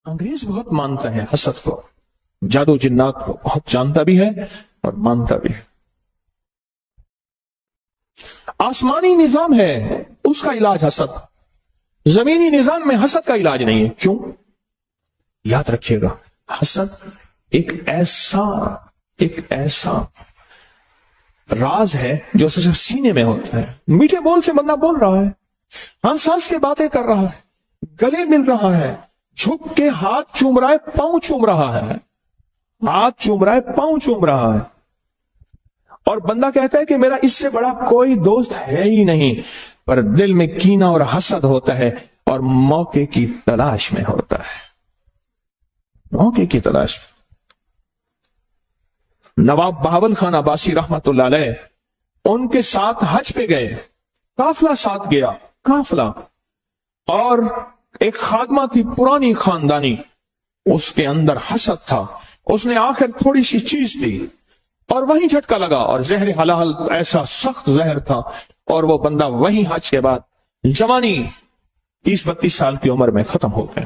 انگریز بہت مانتا ہے حسد کو، جادو جنات کو بہت جانتا بھی ہے اور مانتا بھی ہے۔ آسمانی نظام ہے اس کا علاج حسد، زمینی نظام میں حسد کا علاج نہیں ہے۔ کیوں؟ یاد رکھیے گا، حسد ایک ایسا راز ہے جو صرف سینے میں ہوتا ہے۔ میٹھے بول سے بندہ بول رہا ہے، ہنس ہنس کے باتیں کر رہا ہے، گلے مل رہا ہے، جھک کے ہاتھ چوم رہا ہے، پاؤں چوم رہا ہے، ہاتھ چوم رہا ہے، پاؤں چوم رہا ہے، اور بندہ کہتا ہے کہ میرا اس سے بڑا کوئی دوست ہے ہی نہیں، پر دل میں کینہ اور حسد ہوتا ہے اور موقع کی تلاش میں ہوتا ہے، موقع کی تلاش میں۔ نواب بہاول خان عباسی رحمت اللہ علیہ ان کے ساتھ حج پہ گئے، قافلہ ساتھ گیا، قافلہ، اور ایک خادمہ تھی پرانی خاندانی، اس کے اندر حسد تھا، اس نے آخر تھوڑی سی چیز دی اور وہیں جھٹکا لگا، اور زہر حلال ایسا سخت زہر تھا، اور وہ بندہ وہیں حج کے بعد جوانی 30-32 سال کی عمر میں ختم ہو گئے۔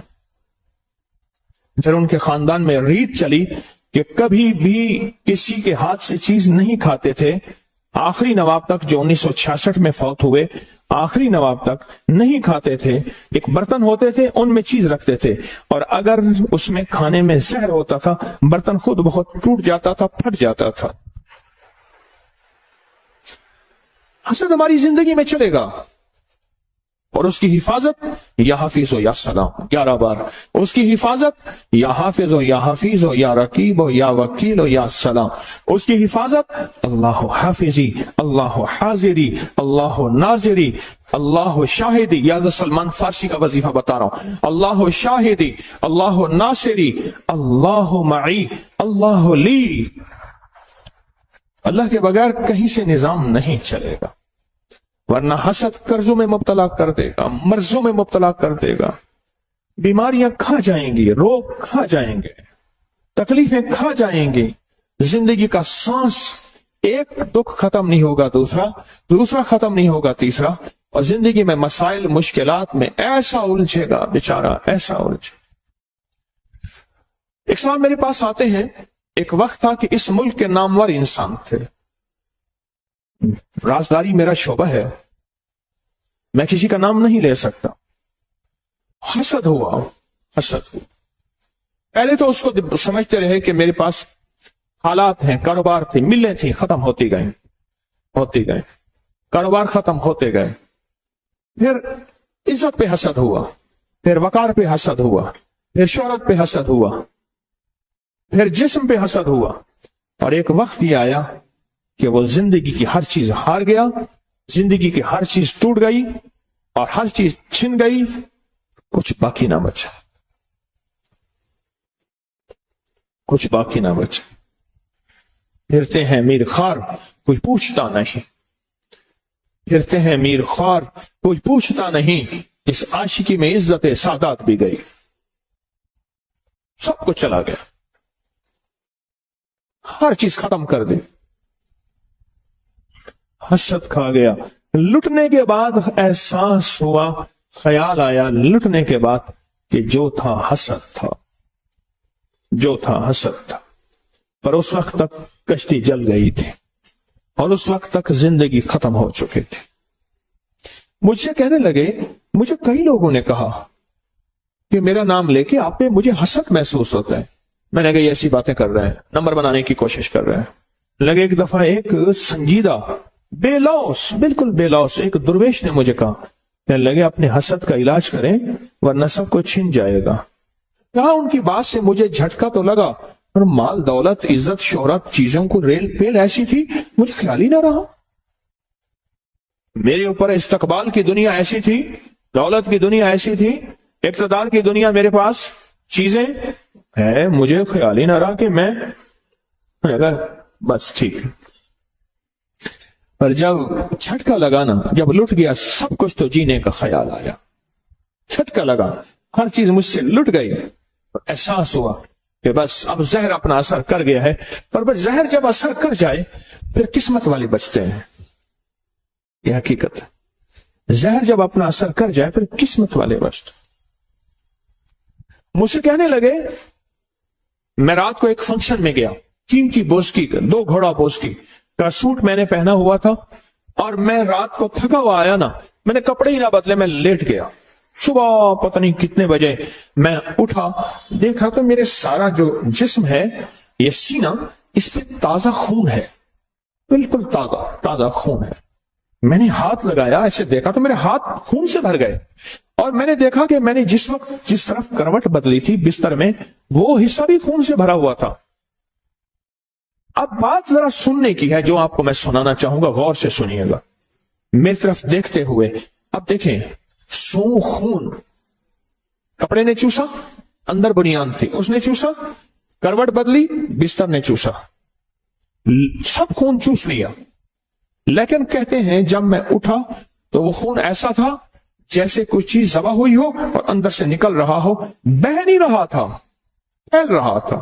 پھر ان کے خاندان میں ریت چلی کہ کبھی بھی کسی کے ہاتھ سے چیز نہیں کھاتے تھے، آخری نواب تک جو 1966 میں فوت ہوئے، آخری نواب تک نہیں کھاتے تھے، ایک برتن ہوتے تھے ان میں چیز رکھتے تھے، اور اگر اس میں کھانے میں زہر ہوتا تھا برتن خود بہت ٹوٹ جاتا تھا، پھٹ جاتا تھا۔ حسد ہماری زندگی میں چلے گا، اور اس کی حفاظت یا حافظ ہو یا سلام، 11 بار اس کی حفاظت یا حافظ ہو یا حفیظ ہو یا رقیب ہو یا وکیل ہو یا سلام، اس کی حفاظت اللہ حافظی، اللہ حاضری، اللہ ناظری، اللہ شاہدی، یا سلمان فارسی کا وظیفہ بتا رہا ہوں، اللہ شاہدی، اللہ ناصری، اللہ معی، اللہ لی۔ اللہ کے بغیر کہیں سے نظام نہیں چلے گا، ورنہ حسد قرضوں میں مبتلا کر دے گا، مرضوں میں مبتلا کر دے گا، بیماریاں کھا جائیں گی، روگ کھا جائیں گے، تکلیفیں کھا جائیں گی، زندگی کا سانس ایک دکھ ختم نہیں ہوگا، دوسرا ختم نہیں ہوگا، تیسرا، اور زندگی میں مسائل مشکلات میں ایسا الجھے گا بیچارہ، ایسا الجھے۔ ایک سوال میرے پاس آتے ہیں، ایک وقت تھا کہ اس ملک کے نامور انسان تھے، رازداری میرا شعبہ ہے، میں کسی کا نام نہیں لے سکتا، حسد ہوا، حسد ہوا۔ پہلے تو اس کو سمجھتے رہے کہ میرے پاس حالات ہیں، کاروبار تھے، ملیں تھیں، ختم ہوتی گئے، کاروبار ختم ہوتے گئے، پھر عزت پہ حسد ہوا، پھر وقار پہ حسد ہوا، پھر شہرت پہ حسد ہوا، پھر جسم پہ حسد ہوا، اور ایک وقت یہ آیا کہ وہ زندگی کی ہر چیز ہار گیا، زندگی کی ہر چیز ٹوٹ گئی اور ہر چیز چھن گئی، کچھ باقی نہ بچا، کچھ باقی نہ بچا۔ پھرتے ہیں میر خوار، کوئی پوچھتا نہیں، پھرتے ہیں میر خوار، کوئی پوچھتا نہیں، اس عاشقی میں عزت سادات بھی گئی، سب کچھ چلا گیا، ہر چیز ختم کر دی، حسد کھا گیا۔ لٹنے کے بعد احساس ہوا، خیال آیا لٹنے کے بعد کہ جو تھا حسد تھا، جو تھا حسد تھا، پر اس وقت تک کشتی جل گئی تھی اور اس وقت تک زندگی ختم ہو چکی تھی۔ مجھ سے کہنے لگے، مجھے کئی لوگوں نے کہا کہ میرا نام لے کے آپ پہ مجھے حسد محسوس ہوتا ہے۔ میں نے کہا یہ ایسی باتیں کر رہے ہیں، نمبر بنانے کی کوشش کر رہے ہیں۔ لگے ایک دفعہ ایک سنجیدہ بے لوس، بالکل بے لوس ایک درویش نے مجھے کہا، کہنے لگے اپنے حسد کا علاج کریں ورنہ سب کو چھن جائے گا۔ کہا ان کی بات سے مجھے جھٹکا تو لگا، اور مال دولت عزت شہرت چیزوں کو ریل پیل ایسی تھی مجھے خیال ہی نہ رہا، میرے اوپر استقبال کی دنیا ایسی تھی، دولت کی دنیا ایسی تھی، اقتدار کی دنیا میرے پاس چیزیں ہے، مجھے خیال ہی نہ رہا کہ میں بس ٹھیک۔ پر جب جھٹکا لگا نا، جب لٹ گیا سب کچھ تو جینے کا خیال آیا، جھٹکا لگا، ہر چیز مجھ سے لٹ گئی، احساس ہوا کہ بس اب زہر اپنا اثر کر گیا ہے۔ پر بس زہر جب اثر کر جائے پھر قسمت والے بچتے ہیں، یہ حقیقت ہے، زہر جب اپنا اثر کر جائے پھر قسمت والے بچتے۔ मुझसे कहने लगे, मैं रात को एक फंक्शन में गया, कीमती बोस्की 2 घोड़ा बोस्की का सूट मैंने पहना हुआ था, और मैं रात को थका हुआ आया ना, मैंने कपड़े ही ना बदले, मैं लेट गया। सुबह पता नहीं कितने बजे मैं उठा, देखा तो मेरे सारा जो जिस्म है, ये सीना, इस पे ताजा खून है, बिल्कुल ताजा ताजा खून है। मैंने हाथ लगाया, ऐसे देखा तो मेरे हाथ खून से भर गए, और मैंने देखा कि मैंने जिस वक्त जिस तरफ करवट बदली थी बिस्तर में, वो हिस्सा भी खून से भरा हुआ था। अब बात जरा सुनने की है, जो आपको मैं सुनाना चाहूंगा, गौर से सुनिएगा, मेरी तरफ देखते हुए। अब देखें, खून, कपड़े ने चूसा, अंदर बुनियान थी, उसने चूसा, करवट बदली, बिस्तर ने चूसा, सब खून चूस लिया। लेकिन कहते हैं जब मैं उठा तो वो खून ऐसा था जैसे कोई चीज जबा हुई हो और अंदर से निकल रहा हो, बह नहीं रहा था, फैल रहा था।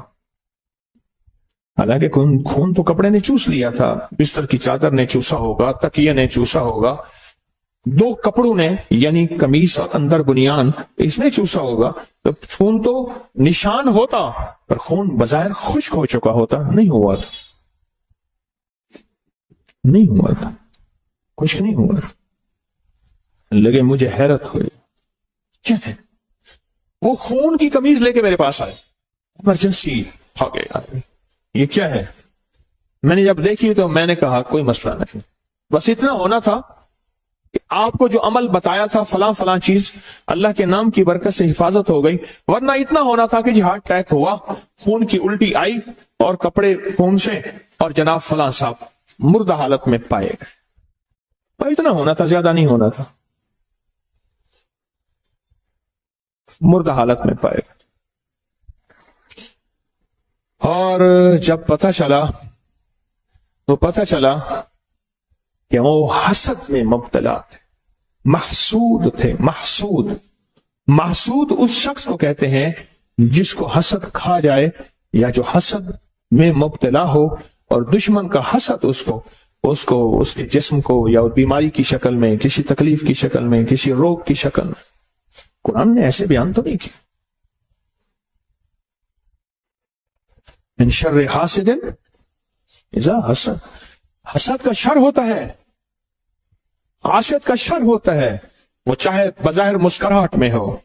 हालांकि खून तो कपड़े ने चूस लिया था, बिस्तर की चादर ने चूसा होगा, तकिया ने चूसा होगा, 2 कपड़ों ने यानी कमीज और अंदर बुनियान, इसने चूसा होगा। तो खून तो निशान होता, पर खून बजाय खुश्क हो चुका होता, नहीं हुआ था, नहीं हुआ था, खुश्क नहीं हुआ था। लगे मुझे हैरत हुई, क्या है? वो खून की कमीज लेके मेरे पास आए, इमरजेंसी आ गया, ये क्या है? मैंने जब देखी तो मैंने कहा कोई मसला नहीं, बस इतना होना था कि आपको जो अमल बताया था, फलां फलां चीज, अल्लाह के नाम की बरकत से हिफाजत हो गई, वरना इतना होना था कि जी हार्ट अटैक हुआ, खून की उल्टी आई और कपड़े खून से, और जनाब फलां साहब मुर्दा हालत में पाए गए। इतना होना था, ज्यादा नहीं होना था, मुर्दा हालत में पाए गए। और जब पता चला तो पता चला कि वो हसद में मुब्तला थे, महसूद थे। महसूद उस शख्स को कहते हैं जिसको हसद खा जाए, या जो हसद में मुब्तला हो और दुश्मन का हसद उसको उसके जिस्म को या बीमारी की शक्ल में, किसी तकलीफ की शक्ल में, किसी रोग की शक्ल में। कुरान ने ऐसे बयान तो नहीं किया, मिन शर्रि हासिदिन इज़ा हसद, हसद का शर होता है, हासिद का शर होता है। वो चाहे बज़ाहिर मुस्कुराहट में हो,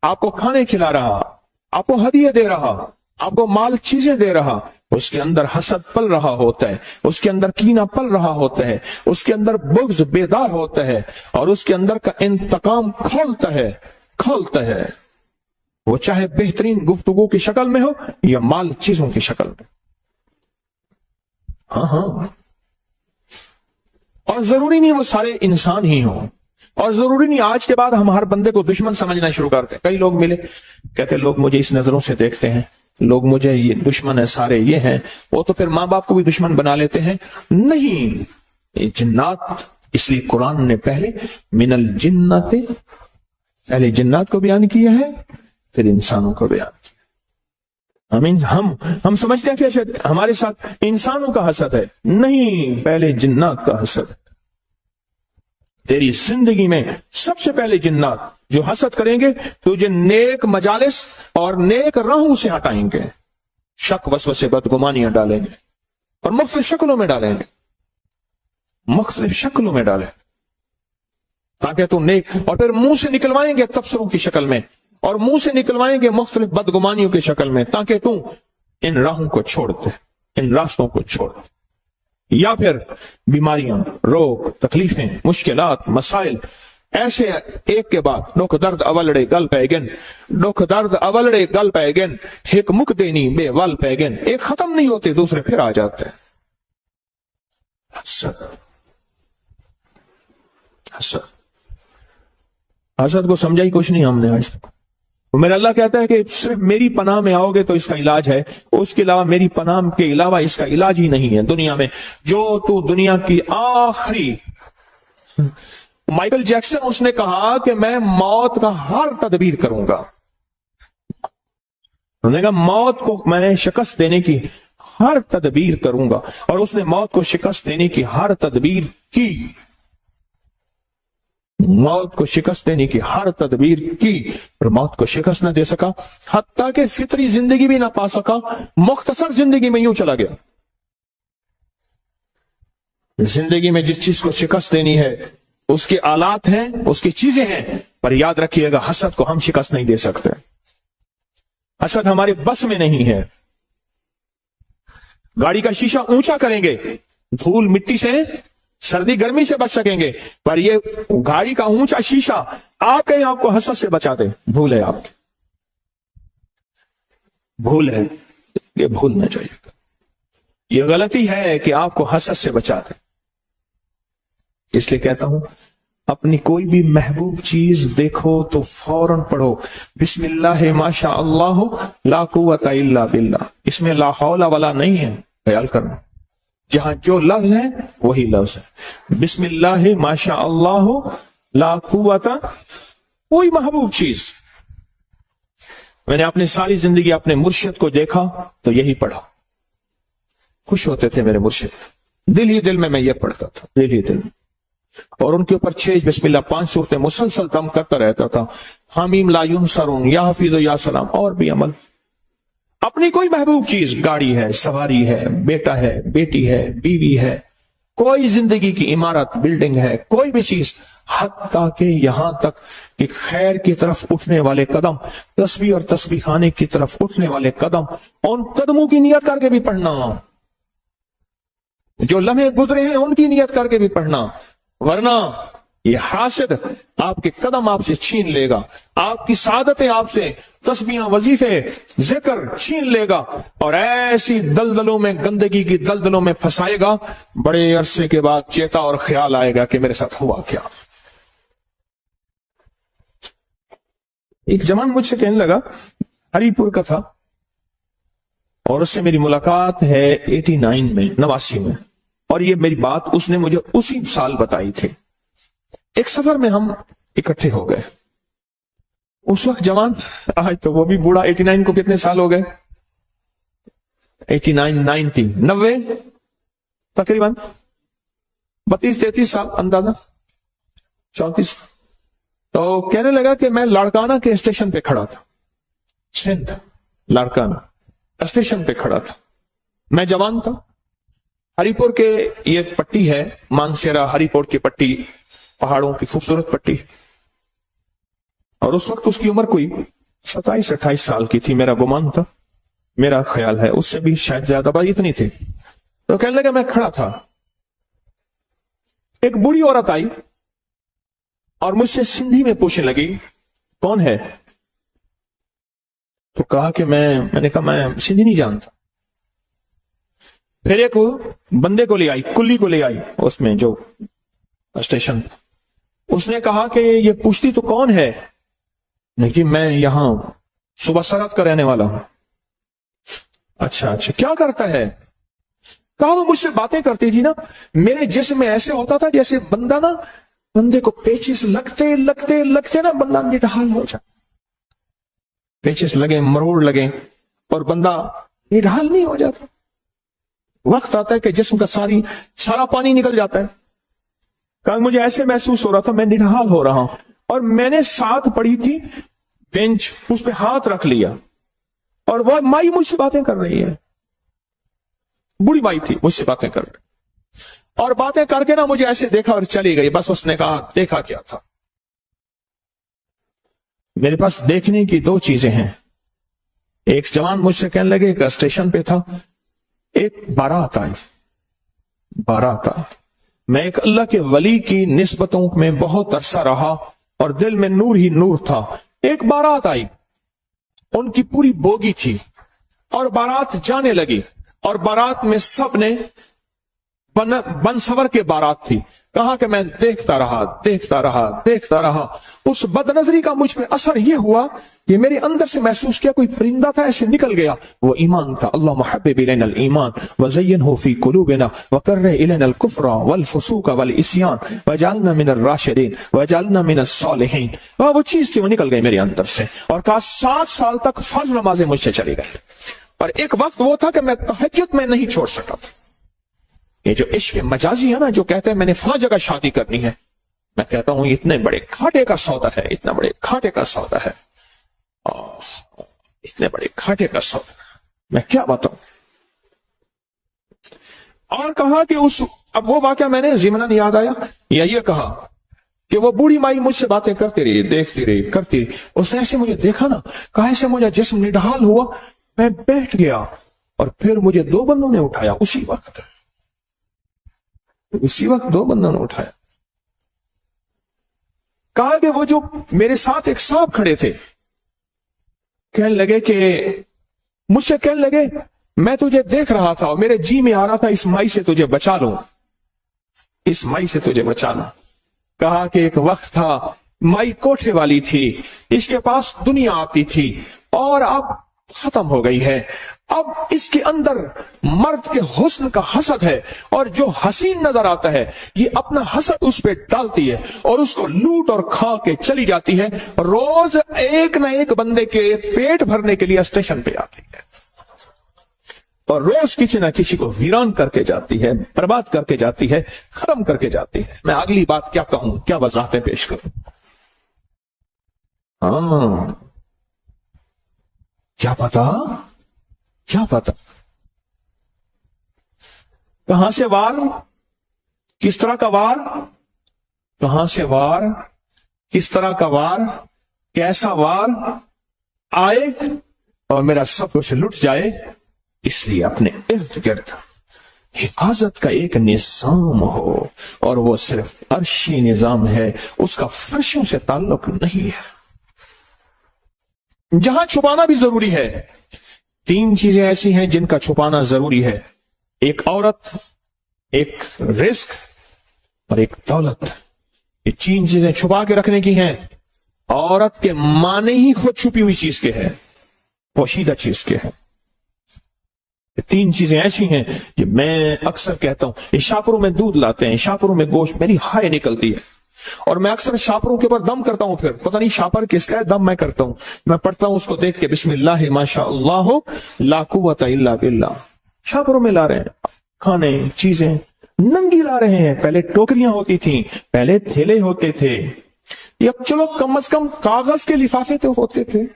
आपको खाने खिला रहा, आपको हदिये दे रहा, आपको माल चीजें दे रहा, उसके अंदर हसद पल रहा होता है, उसके अंदर कीना पल रहा होता है, उसके अंदर बुग़्ज़ बेदार होता है, और उसके अंदर का इंतकाम खोलता है। वो चाहे बेहतरीन गुफ्तगू की शक्ल में हो या माल चीजों की शक्ल में। हाँ, और जरूरी नहीं वो सारे इंसान ही हो, और जरूरी नहीं आज के बाद हम हर बंदे को दुश्मन समझना शुरू करते हैं। कई लोग मिले, कहते लोग मुझे इस नजरों से देखते हैं, लोग मुझे ये दुश्मन है, सारे ये हैं, वो तो फिर माँ बाप को भी दुश्मन बना लेते हैं। नहीं, जिन्नात, इसलिए कुरान ने पहले मिनल जिन्नाते, पहले जिन्नात को बयान किया है, फिर इंसानों को बयान किया। हम समझते हैं कि शायद हमारे साथ इंसानों का हसद है, नहीं, पहले जिन्नात का हसद है। तेरी जिंदगी में सबसे पहले जिन्नात जो हसद करेंगे तुझे नेक मजालिस और नेक राहों से हटाएंगे, शक वसवसे बदगुमानियां डालेंगे और मुख्तलिफ शक्लों में डालेंगे, ताकि तुम नेक, और फिर मुंह से निकलवाएंगे तबसरों की शक्ल में, और मुंह से निकलवाएंगे मुख्तलिफ बदगुमानियों की शक्ल में, ताकि तुम इन राहों को छोड़ दे, इन रास्तों को छोड़ दे। या फिर बीमारियां, रोग, तकलीफें, मुश्किलात, मसाइल, ऐसे एक के बाद दुख दर्द अवलड़े गल पैगन, दुख दर्द अवलड़े गल पैगन, एक मुक देनी बेवल पैगन, एक खत्म नहीं होते दूसरे फिर आ जाते हैं। हसद को समझा ही कुछ नहीं हमने आज तक। मेरा अल्लाह कहता है कि सिर्फ मेरी पनाह में आओगे तो इसका इलाज है, उसके अलावा मेरी पनाह के अलावा इसका इलाज ही नहीं है दुनिया में। जो तू दुनिया की आखिरी, माइकल जैक्सन उसने कहा कि मैं मौत का हर तदबीर करूंगा, उन्होंने कहा मौत को मैंने शिकस्त देने की हर तदबीर करूंगा, और उसने मौत को शिकस्त देने की हर तदबीर की। मौत को शिकस्त देने की हर तदबीर की और मौत को शिकस्त न दे सका, हत्ता कि फितरी जिंदगी भी ना पा सका, मुख्तसर जिंदगी में यूं चला गया। जिंदगी में जिस चीज को शिकस्त देनी है उसके आलात हैं, उसकी चीजें हैं, पर याद रखिएगा हसद को हम शिकस्त नहीं दे सकते। हसद हमारे बस में नहीं है। गाड़ी का शीशा ऊंचा करेंगे, धूल मिट्टी से, सर्दी गर्मी से बच सकेंगे, पर ये गाड़ी का ऊंचा शीशा आपके आपको हसद से बचा दे, भूल है आपकी, भूल है, ये भूलना चाहिए। ये गलती है कि आपको हसद से बचा दे। इसलिए कहता हूं, अपनी कोई भी महबूब चीज देखो तो फौरन पढ़ो बिस्मिल्लाह माशा अल्लाह ला कुव्वता इल्ला बिल्लाह। इसमें ला हौला वाला नहीं है, ख्याल करना। जहां जो लफ्ज है वही लफ्ज है। बिस्मिल्लाह माशा अल्लाह ला कुव्वता, कोई महबूब चीज। मैंने अपनी सारी जिंदगी अपने मुर्शिद को देखा तो यही पढ़ा। खुश होते थे मेरे मुर्शिद, दिल ही दिल में मैं ये पढ़ता था, दिल ही दिल में। और उनके ऊपर 6 बिस्मिल्लाह 5 सूरतें मुसलसल दम करता रहता था। हामीम ला युनसरून, या हफीज या सलाम, और भी अमल। अपनी कोई महबूब चीज, गाड़ी है, सवारी है, बेटा है, बेटी है, बीवी है, कोई जिंदगी की इमारत, बिल्डिंग है, कोई भी चीज, हत्ता के यहां तक कि खैर की तरफ उठने वाले कदम, तस्बीह और तस्बीह खाने की तरफ उठने वाले कदम, उन कदमों की नियत करके भी पढ़ना। जो लम्हे गुजरे हैं उनकी नियत करके भी पढ़ना, वरना ये हासिद आपके कदम आपसे छीन लेगा, आपकी सादतें आपसे, तस्बीहां, वजीफे, जिक्र छीन लेगा और ऐसी दलदलों में, गंदगी की दलदलों में फंसाएगा। बड़े अरसे के बाद चेता और ख्याल आएगा कि मेरे साथ हुआ क्या। एक जवान मुझसे कहने लगा, हरिपुर का था, और उससे मेरी मुलाकात है 89 में, 89 में, और ये मेरी बात उसने मुझे उसी साल बताई थी। एक सफर में हम इकट्ठे हो गए। उस वक्त जवान, आज तो वो भी बूढ़ा, 89 को कितने साल हो गए? 89, 90, 90 तकरीबन 32-33 साल, अंदाजा 34। तो कहने लगा कि मैं लाड़काना के स्टेशन पे खड़ा था, सिंध लाड़काना स्टेशन पे खड़ा था। मैं जवान था। हरिपुर के ये पट्टी है, मानसेरा हरिपुर की पट्टी, पहाड़ों की खूबसूरत पट्टी, और उस वक्त उसकी उम्र कोई 27-28 साल की थी, मेरा गुमान था, मेरा ख्याल है, उससे भी शायद ज्यादा, बात इतनी थी। तो कहने लगा मैं खड़ा था, एक बूढ़ी औरत आई और मुझसे सिंधी में पूछने लगी, कौन है? तो कहा कि मैंने कहा मैं सिंधी नहीं जानता। फिर एक बंदे को ले आई, कुल्ली को ले आई उसमें जो स्टेशन, उसने कहा कि ये पूछती तो कौन है? नहीं जी मैं यहां सुबह सरहद का रहने वाला हूं। अच्छा अच्छा, क्या करता है? कहा वो मुझसे बातें करती थी ना, मेरे जिस्म में ऐसे होता था जैसे बंदे को पेचिस लगते लगते लगते ना बंदा निढाल हो जाए, पेचिस लगे, मरोड़ लगे और बंदा निढाल नहीं हो जाता। वक्त आता है कि जिस्म का सारा पानी निकल जाता है। कल मुझे ऐसे महसूस हो रहा था, मैं निढाल हो रहा हूं, और मैंने साथ पड़ी थी बेंच, उस पर हाथ रख लिया और वह माई मुझसे बातें कर रही है, बूढ़ी माई थी, मुझसे बातें कर रही, और बातें करके ना मुझे ऐसे देखा और चली गई। बस उसने कहा देखा क्या था? मेरे पास देखने की 2 चीजें हैं। एक जवान मुझसे कहने लगे, एक स्टेशन पे था, एक बारात आई, बारात आई। मैं एक अल्लाह के वली की निस्बतों में बहुत अरसा रहा और दिल में नूर ही नूर था। एक बारात आई, उनकी पूरी बोगी थी और बारात जाने लगी, और बारात में सब ने बनसवर के बारात थी। कहा कि मैं देखता रहा देखता रहा देखता रहा। उस बदनजरी का मुझ पे असर यह हुआ कि मेरे अंदर से महसूस किया कोई परिंदा था, ऐसे निकल गया। वो ईमान था। अल्लाह मुहब्बिब इलैनल ईमान वज़य्यनहु फी कुलूबिना वकर्रिह इलैनल कुफ्र वल फुसूक वल इस्यान वजअलना मिनर राशिदीन वजअलना मिनस सालिहीन। वो चीज थी, वो निकल गई मेरे अंदर से। और कहा 7 साल तक फर्ज नमाजें मुझसे चली गई। पर एक वक्त वो था कि मैं तहज्जुद में नहीं छोड़ सका था। ये जो इश्क मजाजी है ना, जो कहते हैं मैंने फला जगह शादी करनी है, मैं कहता हूं इतने बड़े घाटे का सौदा है, इतना बड़े घाटे का सौदा है, इतने बड़े घाटे का सौदा, मैं क्या बताऊं। और कहा कि अब वो वाकया मैंने ज़िमनन याद आया, या ये कहा कि वो बूढ़ी माई मुझसे बातें करती रही, देखती रही, करती रही। उसने ऐसे मुझे देखा ना, कहा ऐसे मुझे जिस्म निढाल हुआ, मैं बैठ गया और फिर मुझे दो बंदों ने उठाया उसी वक्त दो बंदों ने उठाया। कहा कि वो जो मेरे साथ एक साहब खड़े थे, कहने लगे कि मुझसे कहने लगे मैं तुझे देख रहा था और मेरे जी में आ रहा था इस माई से तुझे बचा लूं, इस माई से तुझे बचा लूं। कहा कि एक वक्त था माई कोठे वाली थी, इसके पास दुनिया आती थी और अब खत्म हो गई है। अब इसके अंदर मर्द के हुस्न का हसद है और जो हसीन नजर आता है ये अपना हसद उस पे डालती है और उसको लूट और खा के चली जाती है। रोज एक न एक बंदे के पेट भरने के लिए स्टेशन पे आती है और रोज किसी न किसी को वीरान करके जाती है, बर्बाद करके जाती है, खत्म करके जाती है। मैं अगली बात क्या कहूं, क्या वजाहतें पेश करूं। क्या पता कहां से वार, किस तरह का वार, कहां से वार, किस तरह का वार, कैसा वार आए और मेरा सब कुछ लुट जाए। इसलिए अपने इर्द गिर्द हिफाजत का एक निजाम हो और वो सिर्फ अर्शी निजाम है, उसका फर्शों से ताल्लुक नहीं है। जहां छुपाना भी जरूरी है। तीन चीजें ऐसी हैं जिनका छुपाना जरूरी है, एक औरत, एक रिस्क और एक दौलत। ये तीन चीजें छुपा के रखने की हैं। औरत के माने ही खुद छुपी हुई चीज के है, पोशीदा चीज के है। ये तीन चीजें ऐसी हैं कि मैं अक्सर कहता हूं, ये शाहपुरों में दूध लाते हैं, शाहपुरों में गोश्त, मेरी हाय निकलती है और मैं अक्सर शाहपुरों के ऊपर दम करता हूं, फिर पता नहीं शाहपर किसका है, दम मैं करता हूं। मैं पढ़ता हूं उसको देख के, बिस्मिल्लाह माशा अल्लाह ला कुव्वता इल्ला बिल्लाह। शाहपुरों में ला रहे हैं खाने, चीजें नंगी ला रहे हैं। पहले टोकरियां होती थी, पहले थैले होते थे, या चलो कम से कम कागज के लिफाफे तो होते थे,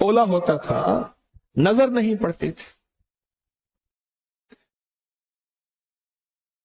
ओला होता था, नजर नहीं पड़ते थे।